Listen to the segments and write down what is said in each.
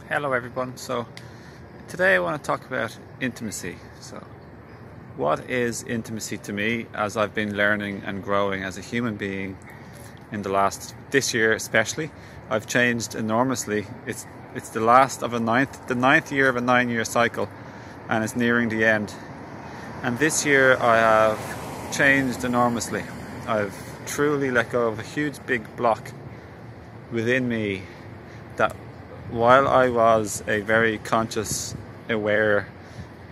Hello everyone. So today I want to talk about intimacy. So what is intimacy to me, as I've been learning and growing as a human being in this year especially. I've changed enormously. It's the ninth year of a 9-year cycle, and it's nearing the end. And this year I have changed enormously. I've truly let go of a huge big block within me that, while I was a very conscious, aware,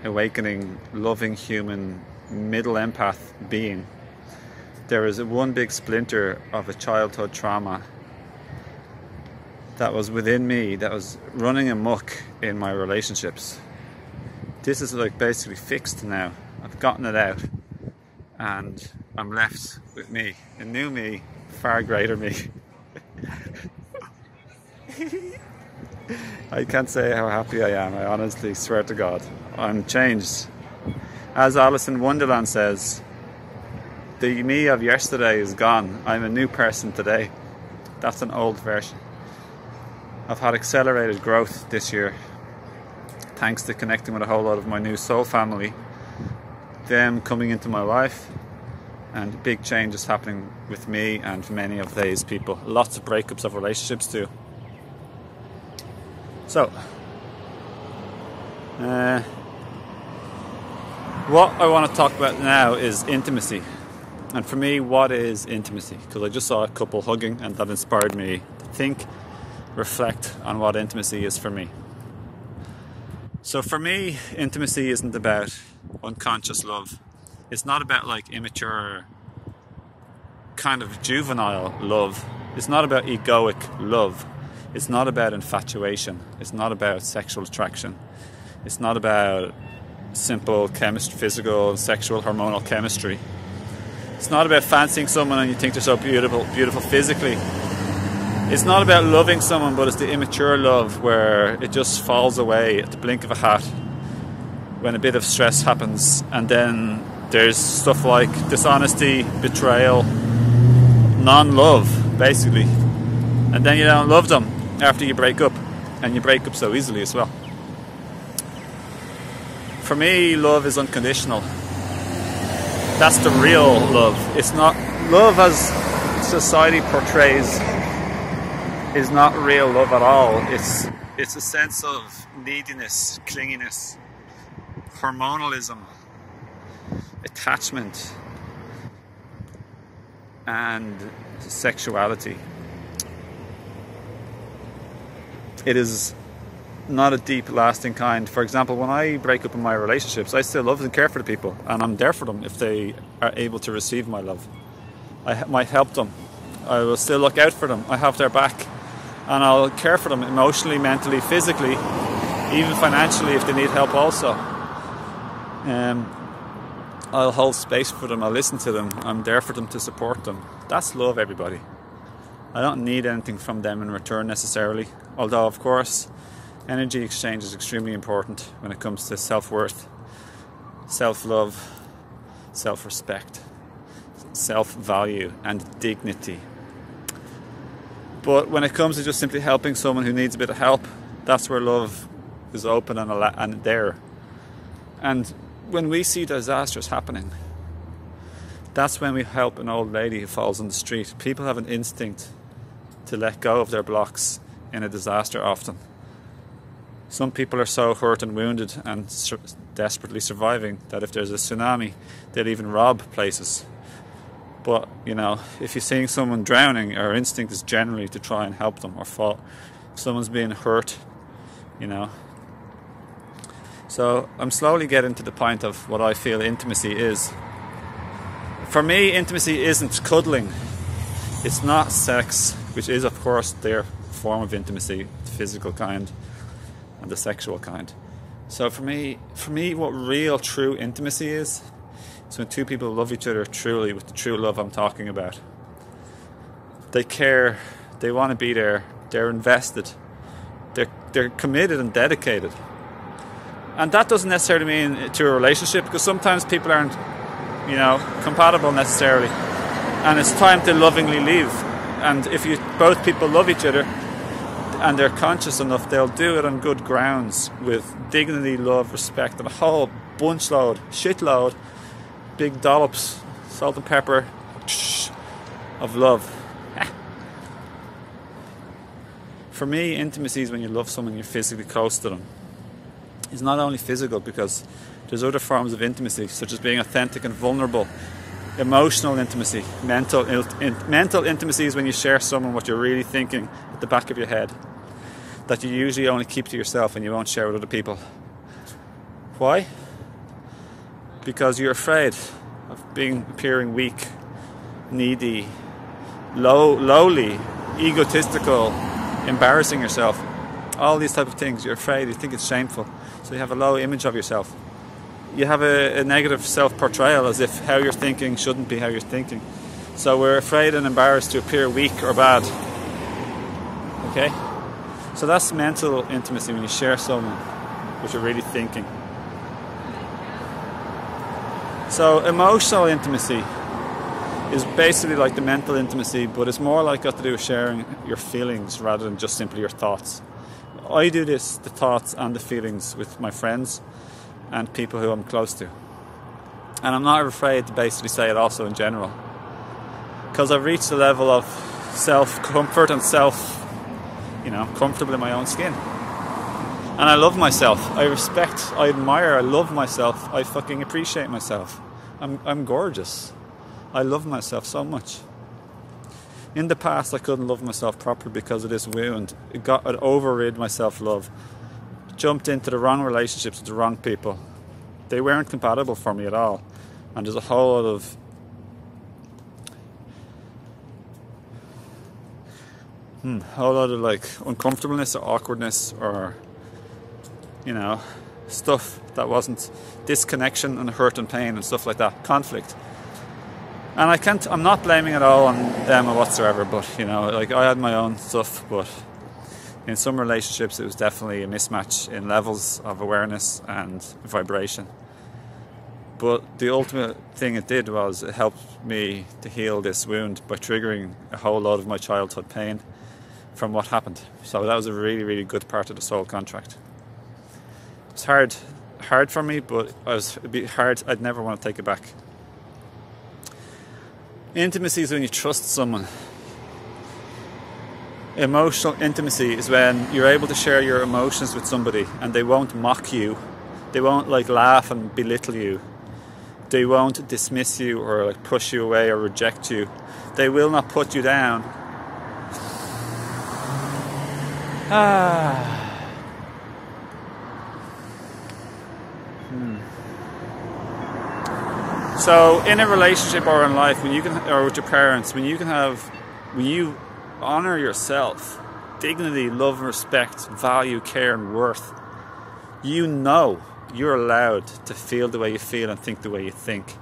awakening, loving human, middle empath being, there is one big splinter of a childhood trauma that was within me, that was running amok in my relationships. This is basically fixed now. I've gotten it out, and I'm left with me, a new me, far greater me. I can't say how happy I am. I honestly swear to God, I'm changed. As Alice in Wonderland says, the me of yesterday is gone. I'm a new person today. That's an old version. I've had accelerated growth this year, thanks to connecting with a whole lot of my new soul family, them coming into my life, and big changes happening with me and many of these people. Lots of breakups of relationships too. So, what I want to talk about now is intimacy. And for me, what is intimacy? Because I just saw a couple hugging, and that inspired me to think, reflect on what intimacy is for me. So for me, intimacy isn't about unconscious love. It's not about immature, kind of juvenile love. It's not about egoic love. It's not about infatuation. It's not about sexual attraction. It's not about simple physical, sexual, hormonal chemistry. It's not about fancying someone and you think they're so beautiful physically. It's not about loving someone, but it's the immature love where it just falls away at the blink of a hat when a bit of stress happens, and then there's stuff like dishonesty, betrayal, non-love, basically. And then you don't love them after you break up, and you break up so easily as well. For me, love is unconditional. That's the real love. It's not love as society portrays, is not real love at all. It's a sense of neediness, clinginess, hormonalism, attachment, and sexuality. It is not a deep, lasting kind. For example, when I break up in my relationships, I still love and care for the people, and I'm there for them if they are able to receive my love. I might help them. I will still look out for them. I have their back, and I'll care for them emotionally, mentally, physically, even financially if they need help also. I'll hold space for them. I'll listen to them. I'm there for them to support them. That's love, everybody. I don't need anything from them in return necessarily, although of course energy exchange is extremely important when it comes to self-worth, self-love, self-respect, self-value and dignity. But when it comes to just simply helping someone who needs a bit of help, that's where love is open and there. And when we see disasters happening, that's when we help an old lady who falls on the street. People have an instinct to let go of their blocks in a disaster often. Some people are so hurt and wounded and desperately surviving that if there's a tsunami, they'll even rob places. But, if you're seeing someone drowning, our instinct is generally to try and help them or fall. If someone's being hurt, So I'm slowly getting to the point of what I feel intimacy is. For me, intimacy isn't cuddling. It's not sex, which is of course their form of intimacy, the physical kind and the sexual kind. So for me, what real true intimacy is when two people love each other truly, with the true love I'm talking about. They care, they want to be there, they're invested, they're committed and dedicated. And that doesn't necessarily mean to a relationship, because sometimes people aren't, compatible necessarily. And it's time to lovingly leave. And if both people love each other, and they're conscious enough, they'll do it on good grounds with dignity, love, respect, and a whole bunch load, shitload, big dollops, salt and pepper of love. For me, intimacy is when you love someone, you're physically close to them. It's not only physical, because there's other forms of intimacy, such as being authentic and vulnerable. Emotional intimacy, mental intimacy is when you share someone what you're really thinking at the back of your head, that you usually only keep to yourself and you won't share with other people. Why? Because you're afraid of appearing weak, needy, lowly, egotistical, embarrassing yourself. All these type of things. You're afraid, you think it's shameful, so you have a low image of yourself. You have a negative self-portrayal, as if how you're thinking shouldn't be how you're thinking. So we're afraid and embarrassed to appear weak or bad. Okay? So that's mental intimacy, when you share someone what you're really thinking. So emotional intimacy is basically like the mental intimacy, but it's more like got to do with sharing your feelings rather than just simply your thoughts. I do this, the thoughts and the feelings, with my friends and people who I'm close to. And I'm not afraid to basically say it also in general, because I've reached a level of self-comfort and comfortable in my own skin. And I love myself. I respect, I admire, I love myself. I fucking appreciate myself. I'm gorgeous. I love myself so much. In the past, I couldn't love myself properly because of this wound. It overrid my self-love. Jumped into the wrong relationships with the wrong people. They weren't compatible for me at all. And there's a whole lot of like uncomfortableness or awkwardness, or stuff that wasn't, disconnection and hurt and pain and stuff like that, conflict. And I'm not blaming it all on them or whatsoever, but I had my own stuff, but in some relationships it was definitely a mismatch in levels of awareness and vibration. But the ultimate thing it did was it helped me to heal this wound by triggering a whole lot of my childhood pain from what happened. So that was a really, really good part of the soul contract. It's hard for me, but it'd be hard. I'd never want to take it back. Intimacy is when you trust someone. Emotional intimacy is when you're able to share your emotions with somebody and they won't mock you. They won't laugh and belittle you. They won't dismiss you or push you away or reject you. They will not put you down. So in a relationship or in life, or with your parents, when you honor yourself, dignity, love, respect, value, care, and worth, you're allowed to feel the way you feel and think the way you think.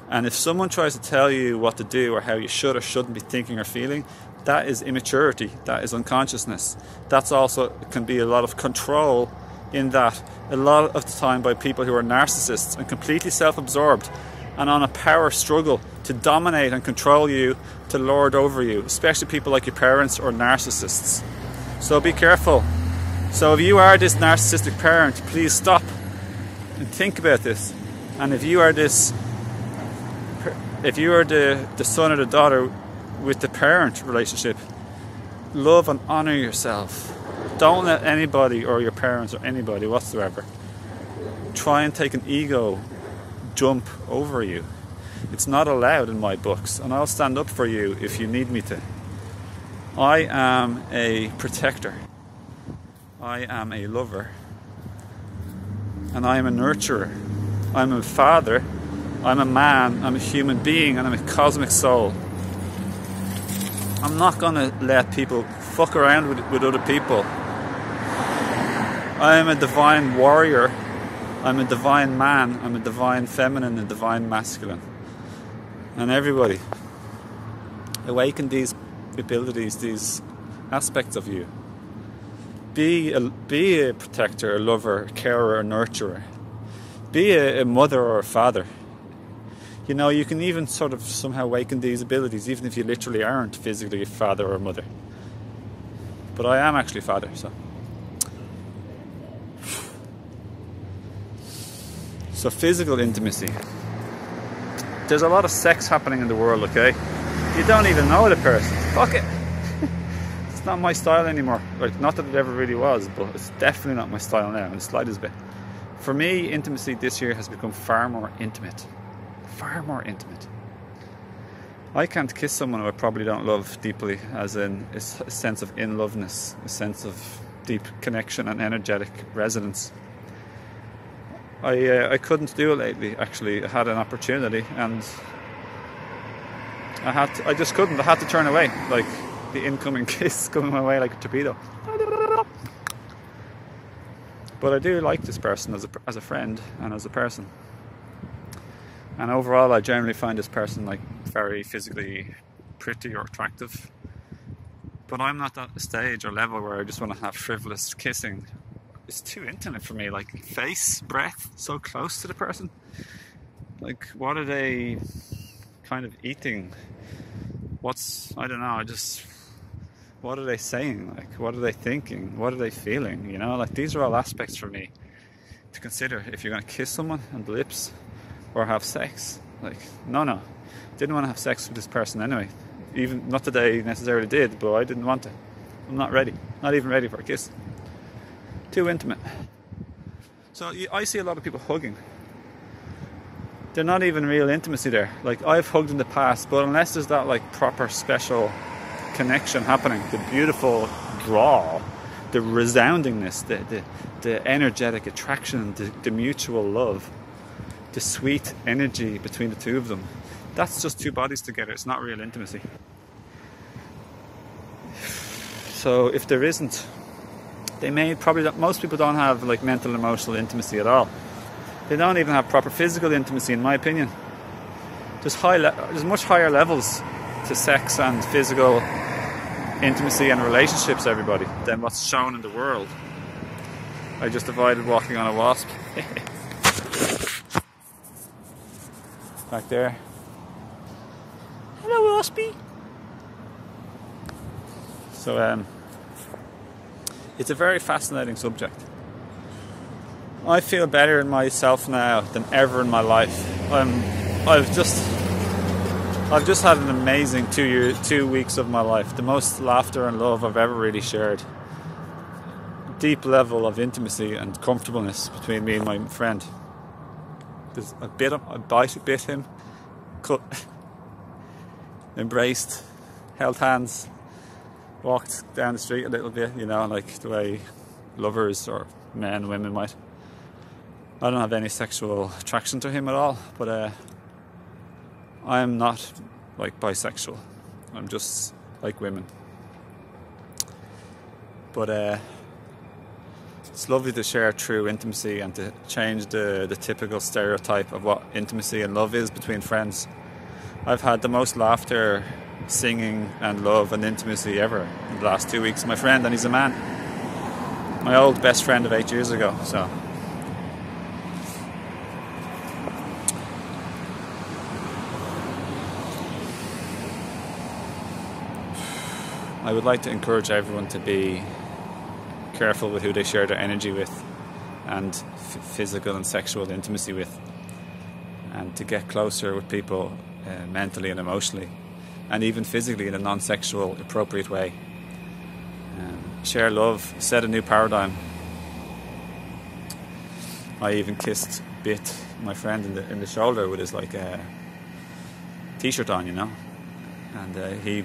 And if someone tries to tell you what to do or how you should or shouldn't be thinking or feeling, that is immaturity, that is unconsciousness. That's also can be a lot of control, in that a lot of the time by people who are narcissists and completely self-absorbed and on a power struggle to dominate and control you, to lord over you, especially people like your parents or narcissists. So be careful. So if you are this narcissistic parent, please stop and think about this. And if you are the son or the daughter with the parent relationship, love and honor yourself. Don't let anybody, or your parents or anybody whatsoever, try and take an ego jump over you. It's not allowed in my books, and I'll stand up for you if you need me to. I am a protector. I am a lover. And I am a nurturer. I'm a father. I'm a man. I'm a human being, and I'm a cosmic soul. I'm not going to let people fuck around with other people. I am a divine warrior. I'm a divine man. I'm a divine feminine and divine masculine. And everybody, awaken these abilities, these aspects of you. Be a protector, a lover, a carer, a nurturer. Be a mother or a father. You can even sort of somehow awaken these abilities, even if you literally aren't physically a father or a mother. But I am actually a father, so. So physical intimacy. There's a lot of sex happening in the world, okay? You don't even know the person. Fuck it. It's not my style anymore. Like, not that it ever really was, but it's definitely not my style now in the slightest bit. For me, intimacy this year has become far more intimate. Far more intimate. I can't kiss someone who I probably don't love deeply, as in a sense of in-loveness, a sense of deep connection and energetic resonance. I couldn't do it lately, actually. I had an opportunity and I just couldn't. I had to turn away, like the incoming kiss coming my way like a torpedo. But I do like this person as a friend and as a person. And overall, I generally find this person like very physically pretty or attractive. But I'm not at the stage or level where I just want to have frivolous kissing. It's too intimate for me, like face, breath, so close to the person. Like, what are they kind of eating? I don't know, what are they saying? Like, what are they thinking? What are they feeling? You know, like, these are all aspects for me to consider if you're going to kiss someone on the lips or have sex. Like, no. Didn't want to have sex with this person anyway. Even, not that I necessarily did, but I didn't want to. I'm not ready. Not even ready for a kiss. Too intimate. So I see a lot of people hugging. They're not even real intimacy there. Like, I've hugged in the past, but unless there's that like proper special connection happening, the beautiful draw, the resoundingness, the energetic attraction, the mutual love, the sweet energy between the two of them, that's just two bodies together. It's not real intimacy. So if there isn't, most people don't have like mental and emotional intimacy at all. They don't even have proper physical intimacy, in my opinion. There's much higher levels to sex and physical intimacy and relationships, everybody, than what's shown in the world. I just avoided walking on a wasp. Back there. Hello, waspy. So, it's a very fascinating subject. I feel better in myself now than ever in my life. I've just had an amazing 2 weeks of my life. The most laughter and love I've ever really shared. Deep level of intimacy and comfortableness between me and my friend. I bit him, cut, embraced, held hands, walked down the street a little bit, you know, like the way lovers or men, women might. I don't have any sexual attraction to him at all, but I'm not like bisexual. I'm just like women. But it's lovely to share true intimacy and to change the typical stereotype of what intimacy and love is between friends. I've had the most laughter, singing and love and intimacy ever in the last 2 weeks. My friend, and he's a man. My old best friend of 8 years ago, so. I would like to encourage everyone to be careful with who they share their energy with and physical and sexual intimacy with, and to get closer with people mentally and emotionally, and even physically in a non-sexual, appropriate way. Share love, set a new paradigm. I even bit my friend in the shoulder with his like t-shirt on, you know. And he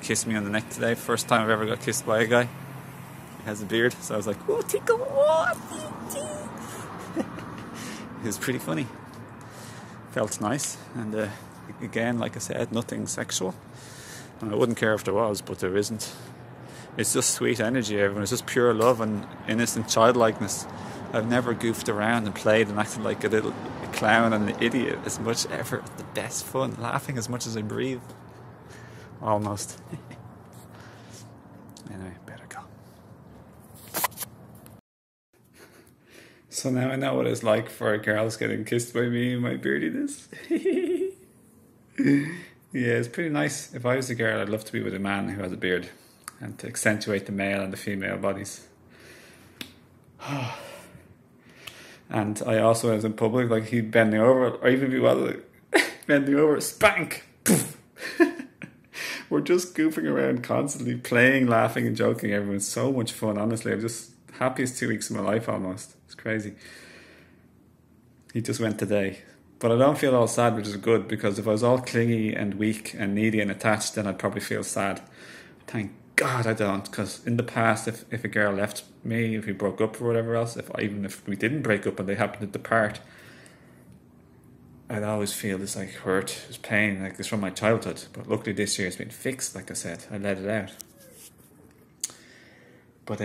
kissed me on the neck today. First time I've ever got kissed by a guy. He has a beard, so I was like, "Oh, tickle, oh, it was pretty funny. Felt nice, and again, like I said, nothing sexual. And I wouldn't care if there was, but there isn't. It's just sweet energy, everyone. It's just pure love and innocent childlikeness. I've never goofed around and played and acted like a clown and an idiot as much ever. The best fun, laughing as much as I breathe. Almost. Anyway, better go. So now I know what it's like for girls getting kissed by me and my beardiness. Yeah, it's pretty nice. If I was a girl, I'd love to be with a man who has a beard. and to accentuate the male and the female bodies. And I also, was in public, like he'd bend me over, or even if he was bend me over, spank. We're just goofing around constantly, playing, laughing and joking. Everyone's so much fun, honestly. I'm just happiest 2 weeks of my life almost. It's crazy. He just went today. But I don't feel all sad, which is good, because if I was all clingy and weak and needy and attached, then I'd probably feel sad. Thank God I don't, because in the past, if a girl left me, if we broke up or whatever else, even if we didn't break up and they happened to depart, I'd always feel this like hurt, this pain, like it's from my childhood. But luckily this year it's been fixed, like I said. I let it out. But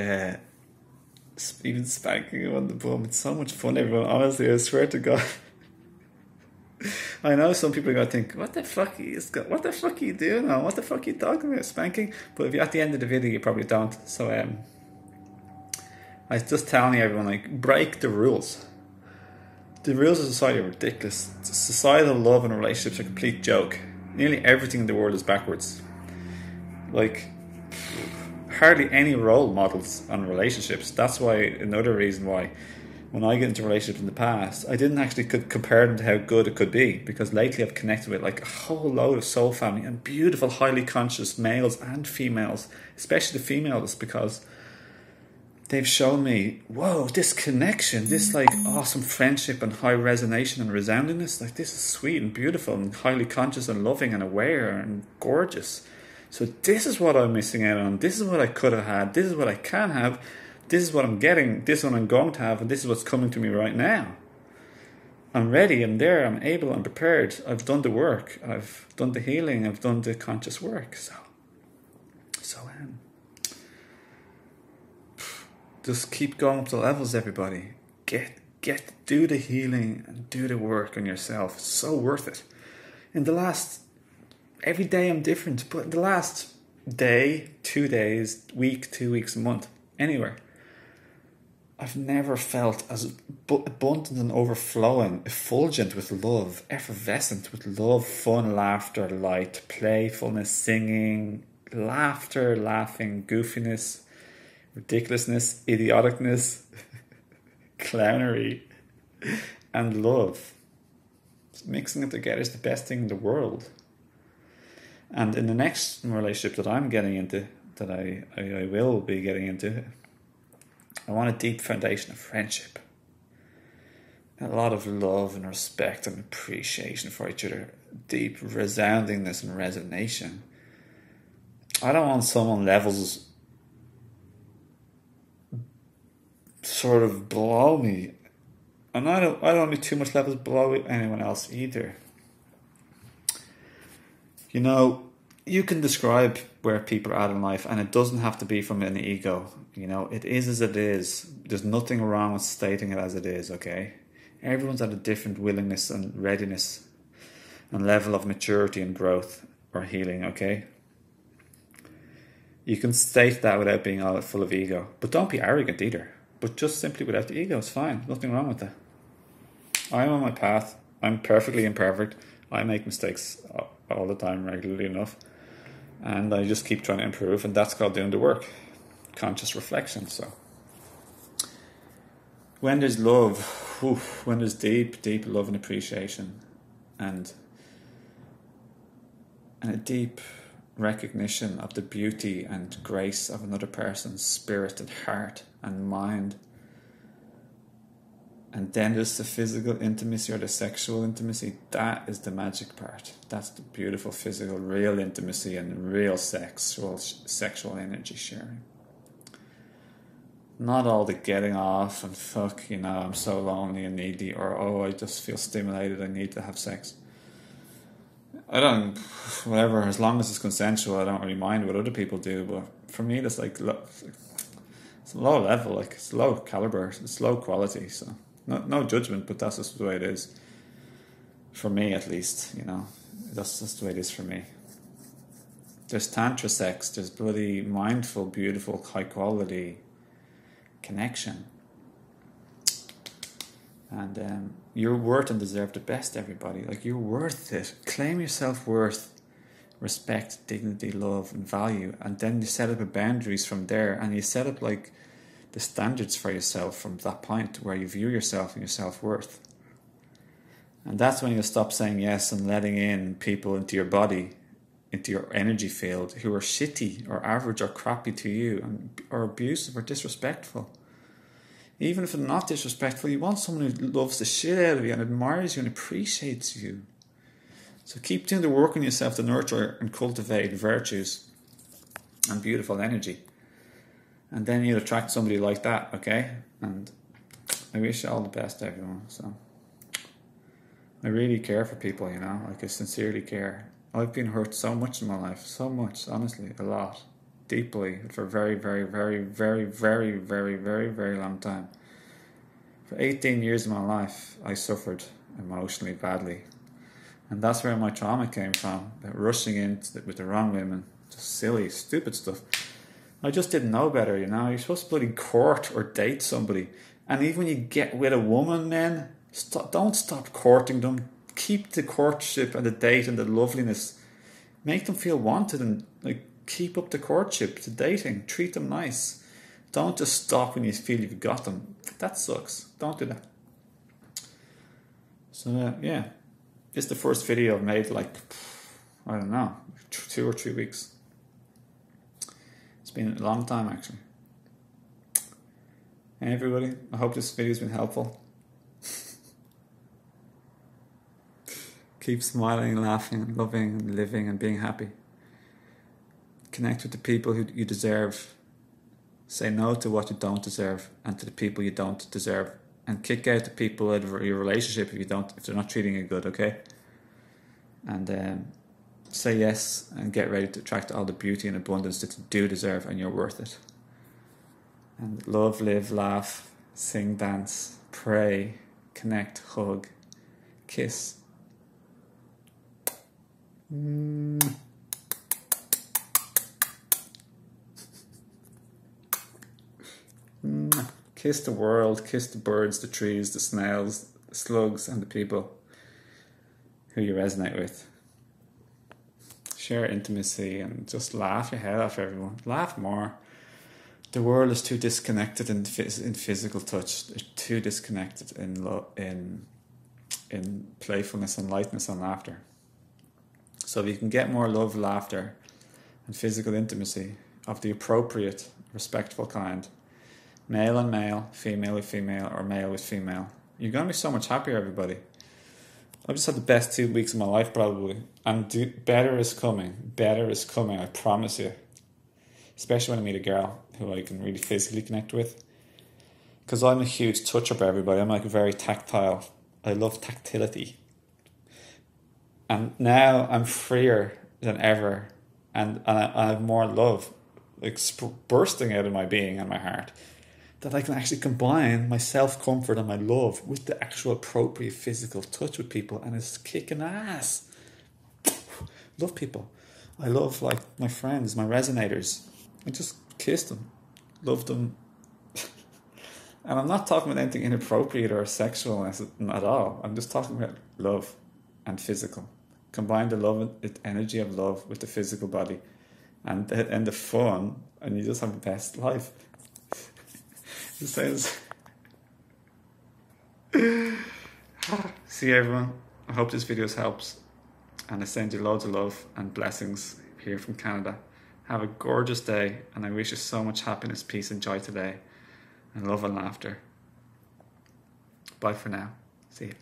even spanking him on the bum, it's so much fun, everyone. Honestly, I swear to God. I know some people are going to think, what the fuck are you doing now? What the fuck are you talking about, spanking? But if you're at the end of the video, you probably don't. So I was just telling everyone, like, break the rules. The rules of society are ridiculous. Societal love and relationships are a complete joke. Nearly everything in the world is backwards. Like, hardly any role models on relationships. That's why, another reason why, when I get into relationships in the past, I didn't actually compare them to how good it could be, because lately I've connected with like a whole load of soul family and beautiful, highly conscious males and females, especially the females, because they've shown me, whoa, this connection, this like awesome friendship and high resonation and resoundingness, like this is sweet and beautiful and highly conscious and loving and aware and gorgeous. So this is what I'm missing out on. This is what I could have had. This is what I can have. This is what I'm getting. This is what I'm going to have. And this is what's coming to me right now. I'm ready. I'm there. I'm able. I'm prepared. I've done the work. I've done the healing. I've done the conscious work. So just keep going up the levels, everybody. Do the healing and do the work on yourself. It's so worth it. Every day I'm different, but in the last day, 2 days, week, 2 weeks, a month, anywhere, I've never felt as abundant and overflowing, effulgent with love, effervescent with love, fun, laughter, light, playfulness, singing, laughter, laughing, goofiness, ridiculousness, idioticness, clownery, and love. Mixing it together is the best thing in the world. And in the next relationship that I'm getting into, that I will be getting into, I want a deep foundation of friendship. A lot of love and respect and appreciation for each other. Deep resoundingness and resonation. I don't want someone levels sort of below me. And I don't need too much levels below anyone else either. You know, you can describe where people are at in life, and it doesn't have to be from an ego. You know, it is as it is. There's nothing wrong with stating it as it is, okay? Everyone's at a different willingness and readiness and level of maturity and growth or healing, okay? You can state that without being all full of ego. But don't be arrogant either. But just simply without the ego, it's fine. Nothing wrong with that. I'm on my path. I'm perfectly imperfect. I make mistakes all the time, regularly enough, and I just keep trying to improve, and that's called doing the work, conscious reflection. So when there's love, when there's deep love and appreciation, and a deep recognition of the beauty and grace of another person's spirit and heart and mind, and then there's the physical intimacy or the sexual intimacy. That is the magic part. That's the beautiful physical, real intimacy and real sexual energy sharing. Not all the getting off and fuck, you know, I'm so lonely and needy, or oh, I just feel stimulated, I need to have sex. Whatever, as long as it's consensual, I don't really mind what other people do, but for me, it's like, it's a low level, like it's low caliber, it's low quality, so no judgment, but that's just the way it is. For me, at least, you know, that's just the way it is for me. There's tantra sex, there's bloody mindful, beautiful, high quality connection. And you're worth and deserve the best, everybody. Like, you're worth it. Claim your self-worth. respect, dignity, love, and value. And then you set up boundaries from there, and you set up like the standards for yourself from that point where you view yourself and your self-worth. And that's when you'll stop saying yes and letting in people into your body, into your energy field, who are shitty or average or crappy to you, or abusive or disrespectful. Even if they're not disrespectful, you want someone who loves the shit out of you and admires you and appreciates you. So keep doing the work on yourself to nurture and cultivate virtues and beautiful energy. And then you'll attract somebody like that, okay? And I wish you all the best, everyone. So I really care for people, you know, like I sincerely care. I've been hurt so much in my life, so much, honestly, a lot, deeply, for a very, very, very, very, very, very, very, very long time. For 18 years of my life, I suffered emotionally badly. And that's where my trauma came from, that rushing in with the wrong women, just silly, stupid stuff. I just didn't know better, you know. You're supposed to bloody court or date somebody. And even when you get with a woman, men, don't stop courting them. Keep the courtship and the date and the loveliness. Make them feel wanted and like keep up the courtship, the dating. Treat them nice. Don't just stop when you feel you've got them. That sucks. Don't do that. So yeah, it's the first video I've made like, I don't know, 2 or 3 weeks. It's been a long time actually. Hey everybody, I hope this video's been helpful. Keep smiling, laughing, loving, living and being happy. Connect with the people who you deserve. Say no to what you don't deserve and to the people you don't deserve. And kick out the people out of your relationship if they're not treating you good, okay? And say yes and get ready to attract all the beauty and abundance that you do deserve, and you're worth it. And love, live, laugh, sing, dance, pray, connect, hug, kiss. Kiss the world, kiss the birds, the trees, the snails, the slugs, and the people who you resonate with. Share intimacy and just laugh your head off, everyone. Laugh more. The world is too disconnected in physical touch. They're too disconnected in playfulness and lightness and laughter. So if you can get more love, laughter, and physical intimacy of the appropriate, respectful kind, male and male, female with female, or male with female, you're going to be so much happier, everybody. I've just had the best 2 weeks of my life, probably. And better is coming. Better is coming, I promise you. Especially when I meet a girl who I can really physically connect with. Because I'm a huge toucher of everybody. I'm like very tactile. I love tactility. And now I'm freer than ever. And I have more love like bursting out of my being and my heart, that I can actually combine my self-comfort and my love with the actual appropriate physical touch with people, and it's kicking ass. Love people. I love like my friends, my resonators. I just kiss them, love them. And I'm not talking about anything inappropriate or sexual at all. I'm just talking about love and physical. Combine the love, the energy of love with the physical body and the fun, and you just have the best life. It sounds... See everyone, I hope this video helps, and I send you loads of love and blessings here from Canada. Have a gorgeous day, and I wish you so much happiness, peace and joy today, and love and laughter. Bye for now. See you.